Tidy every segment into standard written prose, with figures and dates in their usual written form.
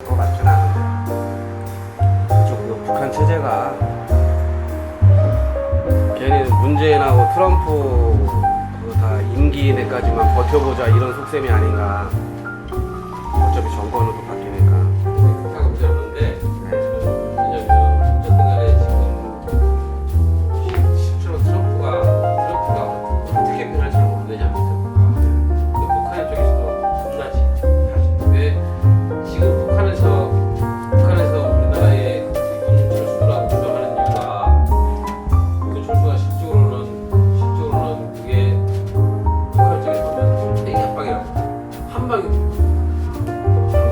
것 같지는 않은데 그쪽 북한 체제가 괜히 문재인하고 트럼프 그거 다 임기 내까지만 버텨보자 이런 속셈이 아닌가. 어차피 정권은 또 바뀌니까. 그렇다고 문제 없는데 왜냐면 어쨌든 간에 지금 실제로 트럼프가 어떻게 변할지는 모르느냐. 북한 쪽에서도 겁나지. 사실 왜 지금 북한에서 우리나라에 군 철수라고 주장하는 이유가 군 철수가 실질적으로는 그게 북한 쪽에서 보면 핵 압박이라고 한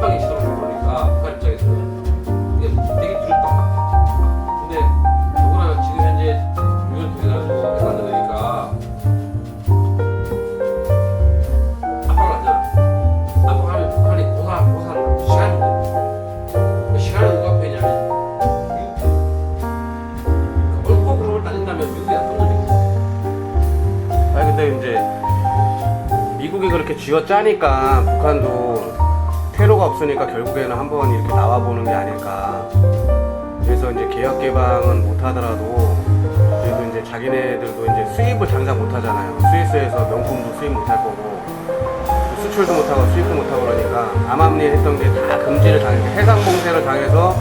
방에 시도를 해보니까 북한 입장에서는 이게 되게 두렵다. 근데 더구나 지금 현재 유엔 통해가지고 핵 만들으니까 압박을 하잖아. 압박하면 북한이 고사를 시간이 돼. 시간은 누가 빼냐면 미국. 옳고 그름을 따진다면 미국이 나쁜 놈이지. 아니 근데 이제 미국이 그렇게 쥐어짜니까 북한도 퇴로가 없으니까 결국에는 한번 이렇게 나와보는 게 아닐까. 그래서 이제 개혁 개방은 못하더라도 그래도 이제 자기네들도 이제 수입을 당장 못하잖아요. 스위스에서 명품도 수입 못할 거고 수출도 못하고 수입도 못하고 그러니까 암암리에 했던 게 다 금지를 당해서 해상 봉쇄를 당해서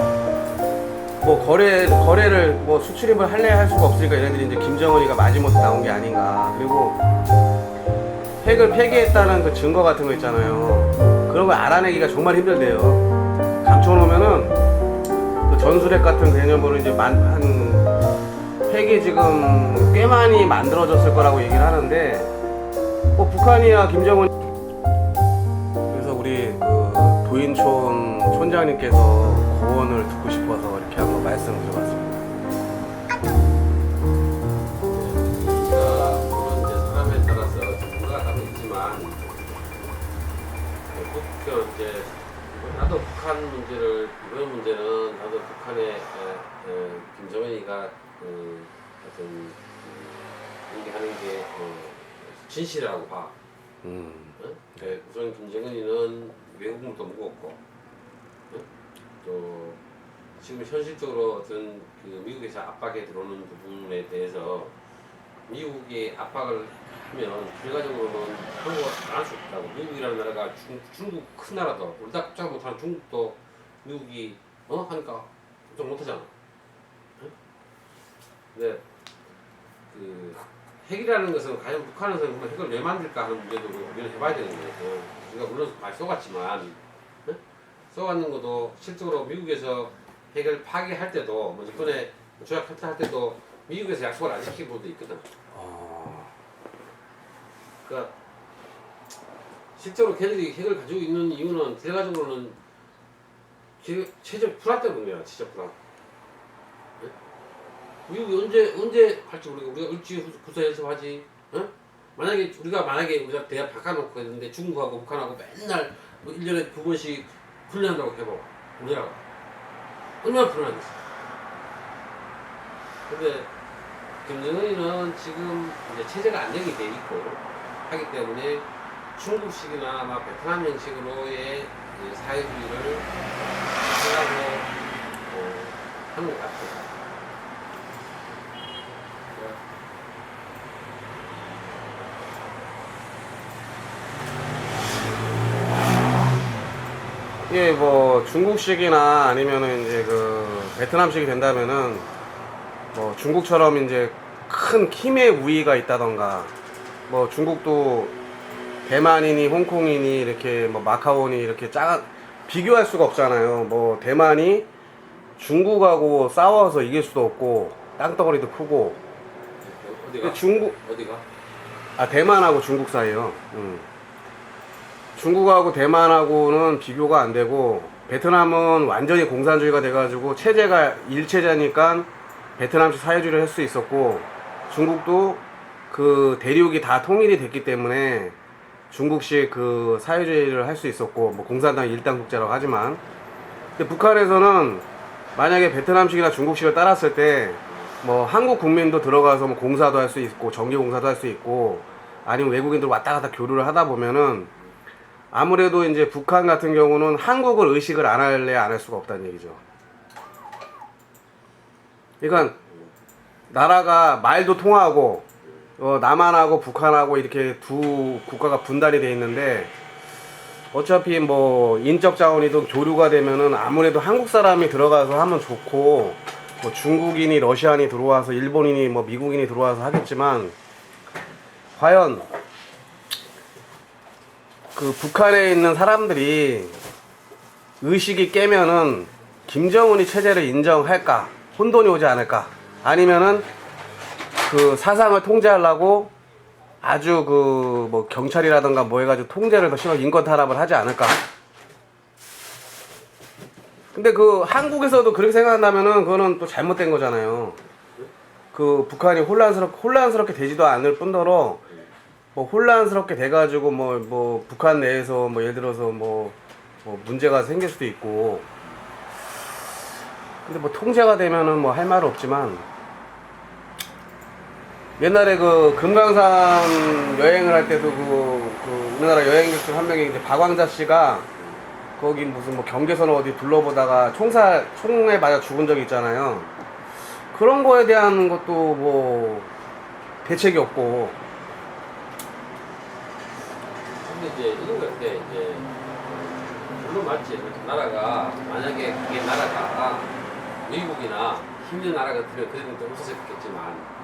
뭐 거래를 뭐 수출입을 할래 할 수가 없으니까 얘네들이 이제 김정은이가 마지못해 나온 게 아닌가. 그리고 핵을 폐기했다는 그 증거 같은 거 있잖아요. 그런 걸 알아내기가 정말 힘들대요. 감춰놓으면은 그 전술핵 같은 개념으로 이제 한 핵이 지금 꽤 많이 만들어졌을 거라고 얘기를 하는데 뭐 북한이야 김정은. 그래서 우리 그 도인촌 촌장님께서 고언을 듣고 싶어서 이렇게 한번 말씀을 드려봤습니다. 물론 이제 사람에 따라서 생각가 다르 있지만 이제 나도 북한 문제를 이번 문제는 나도 북한의 김정은이가 어떤 얘기하는 게 진실이라고 봐. 우선 김정은이는 외국물도 무겁고 또 지금 현실적으로 어떤 그 미국에서 압박에 들어오는 부분에 대해서 미국이 압박을 하면 결과적으로는 한국을 안할 수 없다고. 미국이라는 나라가 중국 큰 나라도 우리가 꼼짝 못하는 중국도 미국이 하니까 꼼짝 못하잖아. 근데 그 핵이라는 것은 과연 북한에서 정말 핵을 왜 만들까 하는 문제도 우리는 해봐야 되는 거예요. 우리가 물론 많이 쏘갔지만 쏘았는 것도 실제로 미국에서 핵을 파괴할 때도 뭐 이번에 조약 탈퇴할 때도 미국에서 약속을 안 지킨 부분도 있거든. 그러니까 실제로 걔들이 핵을 가지고 있는 이유는 결과적으로는 체제 불안 때문이야. 진짜 불안. 네? 미국이 언제 할지 모르고 우리가 을지 구사 연습하지. 만약에 우리가 대학 바꿔놓고 했는데 중국하고 북한하고 맨날 뭐 1년에 2번씩 훈련한다고 해봐. 우리나라가 얼마나 불안하겠어. 근데 김정은이는 지금 이제 체제가 안정이 돼 있고 하기 때문에 중국식이나 아마 베트남 형식으로의 사회주의를 생각으로 하는 것 같아요. 이게 뭐 중국식이나 아니면은 이제 그 베트남식이 된다면은 뭐 중국처럼 이제 큰 힘의 우위가 있다던가 뭐 중국도 대만이니 홍콩이니 이렇게 뭐 마카오니 이렇게 비교할 수가 없잖아요. 뭐 대만이 중국하고 싸워서 이길 수도 없고 땅덩어리도 크고. 어디가? 어디가? 대만하고 중국 사이요. 중국하고 대만하고는 비교가 안 되고 베트남은 완전히 공산주의가 돼가지고 체제가 일체제니까 베트남식 사회주의를 할 수 있었고 중국도 그 대륙이 다 통일이 됐기 때문에 중국식 그 사회주의를 할 수 있었고 뭐 공산당 일당국제라고 하지만 근데 북한에서는 만약에 베트남식이나 중국식을 따랐을 때 뭐 한국 국민도 들어가서 뭐 공사도 할 수 있고 전기공사도 할 수 있고 아니면 외국인들 왔다 갔다 교류를 하다 보면은 아무래도 이제 북한 같은 경우는 한국을 의식을 안 할래 안 할 수가 없다는 얘기죠. 그러니까 나라가 말도 통하고 남한하고 북한하고 이렇게 두 국가가 분단이 돼 있는데 어차피 뭐 인적 자원이든 교류가 되면은 아무래도 한국 사람이 들어가서 하면 좋고 뭐 중국인이 러시아인이 들어와서 일본인이 뭐 미국인이 들어와서 하겠지만 과연 그 북한에 있는 사람들이 의식이 깨면은 김정은이 체제를 인정할까? 혼돈이 오지 않을까? 아니면은 그 사상을 통제하려고 아주 그 뭐 경찰이라든가 뭐 해가지고 통제를 더 심하게 인권 탄압을 하지 않을까? 근데 그 한국에서도 그렇게 생각한다면은 그거는 또 잘못된 거잖아요. 그 북한이 혼란스럽게 되지도 않을 뿐더러 뭐 혼란스럽게 돼가지고 뭐 북한 내에서 뭐 예를 들어서 뭐 문제가 생길 수도 있고. 근데 뭐 통제가 되면은 뭐 할 말은 없지만 옛날에 그 금강산 여행을 할 때도 그 우리나라 여행객 중 한 명이 이제 박광자 씨가 거기 무슨 뭐 경계선 어디 둘러보다가 총에 맞아 죽은 적이 있잖아요. 그런 거에 대한 것도 뭐 대책이 없고. 근데 이제 이런 건데 이제 물론 맞지. 나라가 만약에 그게 나라가 미국이나 힘든 나라 같으면 그런 것도 없었겠지만,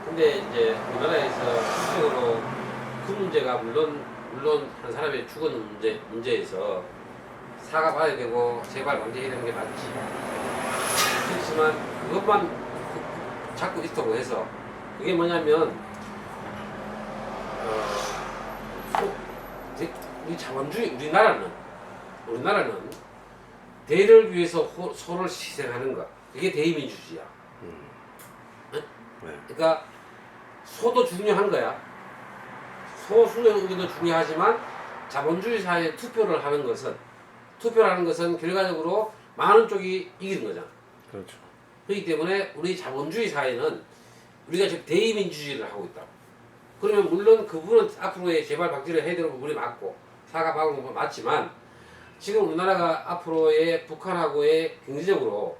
근데 이제 우리나라에서 실질적으로 그 문제가 물론 한 사람의 죽은 문제에서 사과받아야 되고 재발 방지해야 되는 게 맞지. 그렇지만 그것만 자꾸 있다고 해서 그게 뭐냐면 우리 자본주의 우리나라는 대를 위해서 소를 희생하는 것, 그게 대의민주주의야. 네? 그러니까 소도 중요한 거야. 소 수령도 중요하지만 자본주의 사회에 투표를 하는 것은 결과적으로 많은 쪽이 이기는 거잖아. 그렇죠. 그렇기 때문에 우리 자본주의 사회는 우리가 지금 대의민주주의를 하고 있다. 그러면 물론 그분은 앞으로의 재발 방지를 해야 되는 부분이 맞고 사과받은 부분이 맞지만, 지금 우리나라가 앞으로의 북한하고의 경제적으로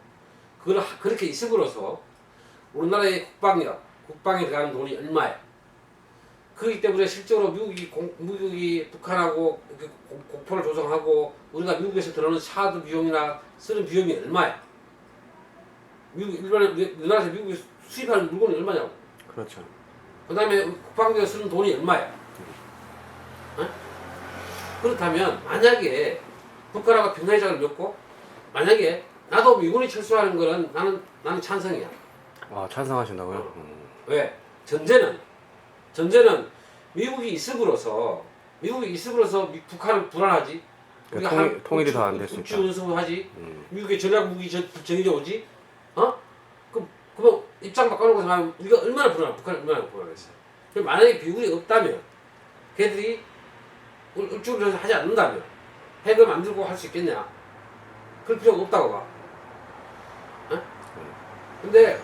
그렇게 있음으로써 우리나라의 국방에 들어가는 돈이 얼마야. 그렇기 때문에 실제로 미국이 북한하고 공포를 조성하고 우리가 미국에서 들어오는 차도 비용이나 쓰는 비용이 얼마야. 우리나라에서 미국이 수입하는 물건이 얼마냐고. 그렇죠. 그 다음에 국방비에 쓰는 돈이 얼마야. 어? 그렇다면 만약에 북한하고 평화회장을 맺고, 만약에 나도 미군이 철수하는 거는 나는 찬성이야. 아, 찬성하신다고요? 왜? 전제는 미국이 있음으로써 북한은 불안하지. 그러니까 통일이 더 안 될 수 있다. 우주 운송을 하지. 미국의 전략 무기 정해져 오지. 그럼 입장 바꿔놓고 생각하면 우리가 얼마나 북한이 얼마나 불안했어요. 만약에 미국이 없다면, 걔들이 울주를 하지 않는다면 핵을 만들고 할 수 있겠냐? 그럴 필요가 없다고 봐. 근데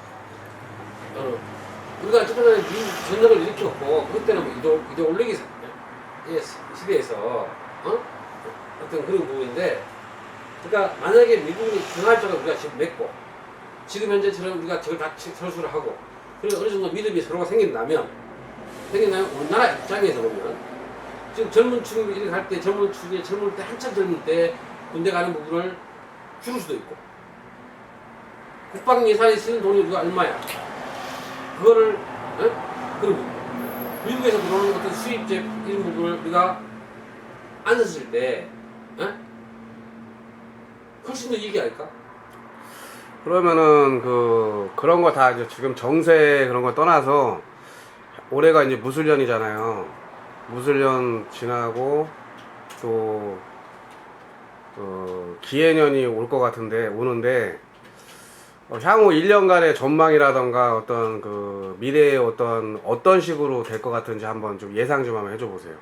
우리가 최근에 미국 전쟁을 일으켰고, 그때는 뭐 이데올로기 시대에서 어떤 그런 부분인데, 그러니까 만약에 미국이 평화협정을 우리가 지금 맺고 지금 현재처럼 우리가 저걸 다 철수를 하고, 그리고 어느 정도 믿음이 서로가 생긴다면 우리나라 입장에서 보면 지금 젊은 축이 이렇게 할 때 젊을 때 한참 젊을 때 군대 가는 부분을 줄일 수도 있고, 국방 예산에 쓰는 돈이 우리가 얼마야. 그거를 그리고 미국에서 들어오는 어떤 수입제 이런 부분을 우리가 안 썼을 때 훨씬 더 이익이 아닐까? 그러면은 그런 거 다 이제 지금 정세 그런 거 떠나서 올해가 이제 무술년이잖아요. 무술년 지나고 또 기해년이 올 것 같은데 오는데 향후 1년간의 전망이라던가 어떤 그 미래의 어떤 식으로 될 것 같은지 한번 좀 예상 좀 한번 해줘 보세요.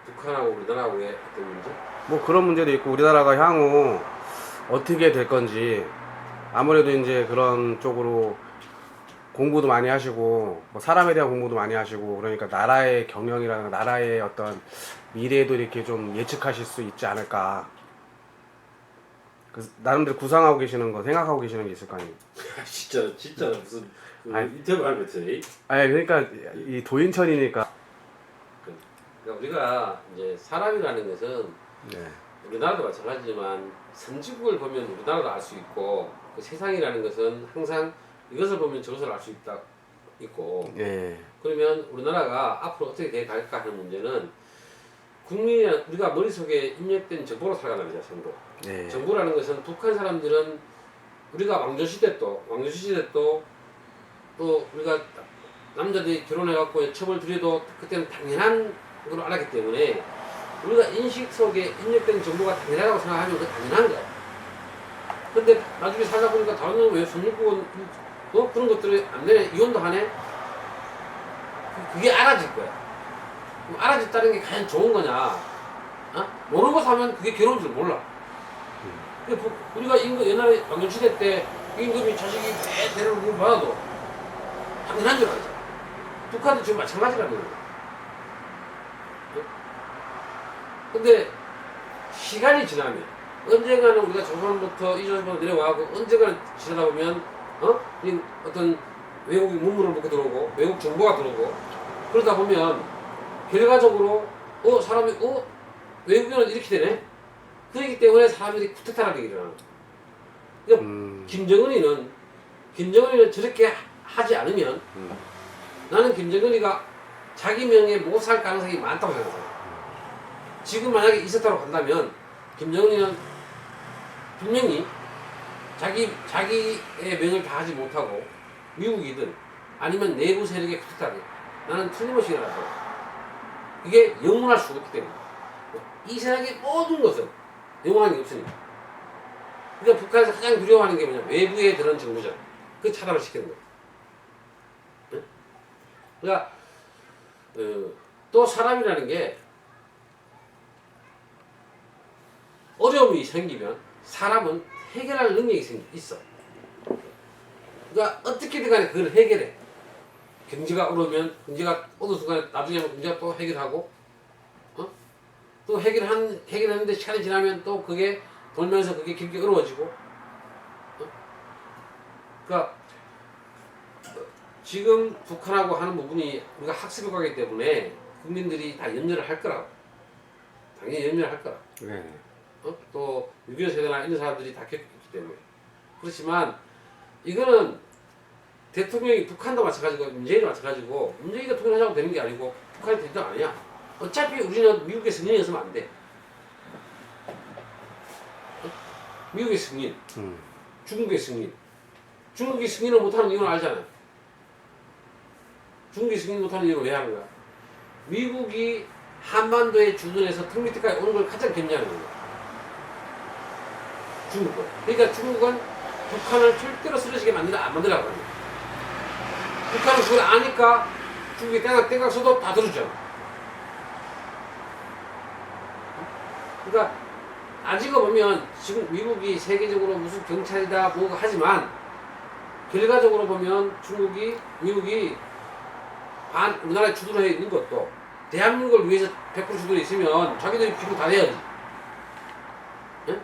북한하고 우리나라하고의 어떤 문제? 뭐 그런 문제도 있고 우리나라가 향후 어떻게 될 건지, 아무래도 이제 그런 쪽으로 공부도 많이 하시고 뭐 사람에 대한 공부도 많이 하시고 그러니까 나라의 경영이라는 나라의 어떤 미래에도 이렇게 좀 예측하실 수 있지 않을까. 그 나름대로 구상하고 계시는 거 생각하고 계시는 게 있을 거 아니에요. 진짜 무슨 그 아니, 인터뷰 하는 거 같아. 아니 그러니까 이 도인천이니까. 그러니까 우리가 이제 사람이라는 것은 네. 우리나라도 마찬가지지만 선진국을 보면 우리나라도 알 수 있고 그 세상이라는 것은 항상 이것을 보면 저것을 알 수 있고 예. 그러면 우리나라가 앞으로 어떻게 돼 갈까 하는 문제는 국민이 우리가 머릿속에 입력된 정보로 살아가는 거죠. 정보. 예. 정보라는 것은 북한 사람들은 우리가 왕조시대 또 또 우리가 남자들이 결혼해갖고 첩을 들여도 그때는 당연한 걸로 알았기 때문에 우리가 인식 속에 입력된 정보가 당연하다고 생각하면 그 당연한 거야. 근데 나중에 살다 보니까 다른 놈은 왜 성립국은 그런 것들이 안 되네 이혼도 하네. 그게 알아질 거야. 그럼 알아졌다는 게 과연 좋은 거냐? 모르는 거 사면 그게 괴로운 줄 몰라. 우리가 옛날에 왕조시대 때 임금이 자식이 대대를 받아도 당연한 줄 알죠. 북한도 지금 마찬가지라는 거예요. 근데 시간이 지나면 언젠가는 우리가 조선부터 이조선부터 내려와고 언젠가는 지나다 보면 어떤 외국인 문물을 먹고 들어오고 외국 정보가 들어오고 그러다 보면 결과적으로 사람이 외국인은 이렇게 되네. 그렇기 때문에 사람들이 쿠데타라는 얘기를 하는 거예요. 그러니까 김정은이는 저렇게 하지 않으면 나는 김정은이가 자기 명예에 못 살 가능성이 많다고 생각해요. 지금 만약에 있었다고 한다면 김정은이는 분명히 자기의 명을 다하지 못하고 미국이든 아니면 내부 세력의 쿠데타든 나는 틀림없이 일어날 거야. 이게 영원할 수 없기 때문에 이 세상의 모든 것은 영원한 게 없으니까. 그러니까 북한에서 가장 두려워하는 게 뭐냐? 외부에 들어온 정보잖아. 그 차단을 시키는 거야. 네? 그러니까 또 사람이라는 게 어려움이 생기면 사람은 해결할 능력이 있어. 그러니까 어떻게든 간에 그걸 해결해. 경제가 오르면 경제가 어느 순간에 나중에 경제가 또 해결하고 또 해결하는데 시간이 지나면 또 그게 돌면서 그게 길게 어려워지고 그러니까 지금 북한하고 하는 부분이 우리가 학습을 가기 때문에 국민들이 다 염려를 할 거라고. 당연히 염려를 할 거라. 네. 또 6.25 세대나 이런 사람들이 다 겪었기 때문에. 그렇지만 이거는 대통령이 북한도 마찬가지고 문재인도 마찬가지고 문재인이 대통령 하자고 되는 게 아니고 북한이 대통령 아니야. 어차피 우리는 미국의 승인이었으면 안 돼. 미국의 승인, 중국의 승인. 중국이 승인을 못하는 이유는 알잖아요. 중국이 승인 못하는 이유는 왜 하는 거야? 미국이 한반도에 주둔해서 턱 밑에까지 오는 걸 가장 견제하는 거예요. 중국은. 그러니까 중국은 북한을 절대로 쓰러지게 안 만들라고 합니다. 북한은 그걸 아니까 중국이 땡각 써도 다 들어주잖아. 그러니까 아직은 보면 지금 미국이 세계적으로 무슨 경찰이다 뭐가 하지만 결과적으로 보면 미국이 우리나라에 주둔해 있는 것도 대한민국을 위해서 100% 주둔해 있으면 자기들이 기분 다 내야지. 예?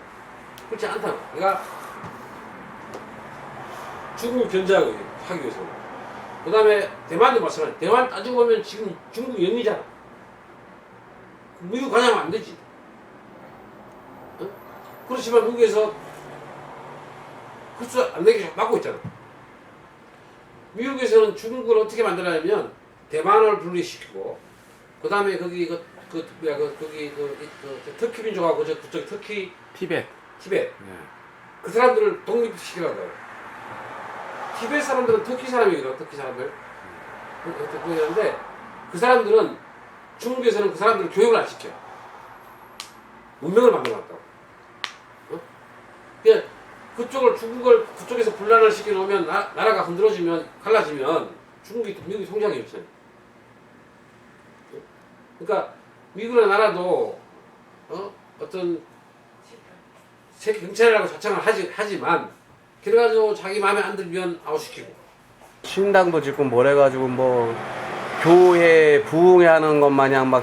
그렇지 않다. 그러니까 중국을 견제하기 위해서. 그 다음에 대만도 마찬가지. 대만 따지고 보면 지금 중국 영이잖아. 미국 가냐면 안 되지. 어? 그렇지만 미국에서 흡수 안 되게 막고 있잖아. 미국에서는 중국을 어떻게 만들냐면 대만을 분리시키고 그 다음에 거기 터키 민족하고 그쪽 터키 티벳. 티벳 네. 그 사람들을 독립시키려고 해요. 티벳 사람들은 터키 사람이거든. 터키 사람들 그런데 그 사람들은 중국에서는 그 사람들을 교육을 안 시켜. 문명을 만들어놨다고. 그러니까 중국을 그쪽에서 분란을 시켜놓으면 나라가 흔들어지면 갈라지면 미국이 통장이 없어요. 그러니까 미국의 나라도 어떤 세계 경찰이라고 자청을 하지만 결과적으로 자기 마음에 안 들면 아웃시키고 신당도 짓고 뭐래가지고 뭐 교회 부흥회 하는 것 마냥 막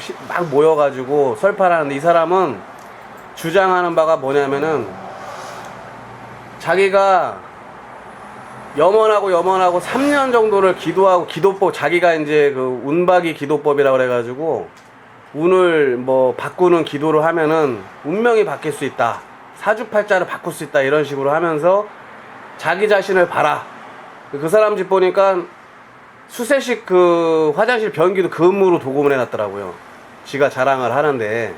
모여가지고 설파하는데, 이 사람은 주장하는 바가 뭐냐면은 자기가 염원하고 3년 정도를 기도하고 기도법, 자기가 이제 그 운박이 기도법이라고 그래가지고 운을 뭐 바꾸는 기도를 하면은 운명이 바뀔 수 있다, 사주팔자를 바꿀 수 있다, 이런 식으로 하면서 자기 자신을 봐라. 그 사람 집 보니까 수세식 그 화장실 변기도 금으로 도금을 해놨더라고요. 지가 자랑을 하는데.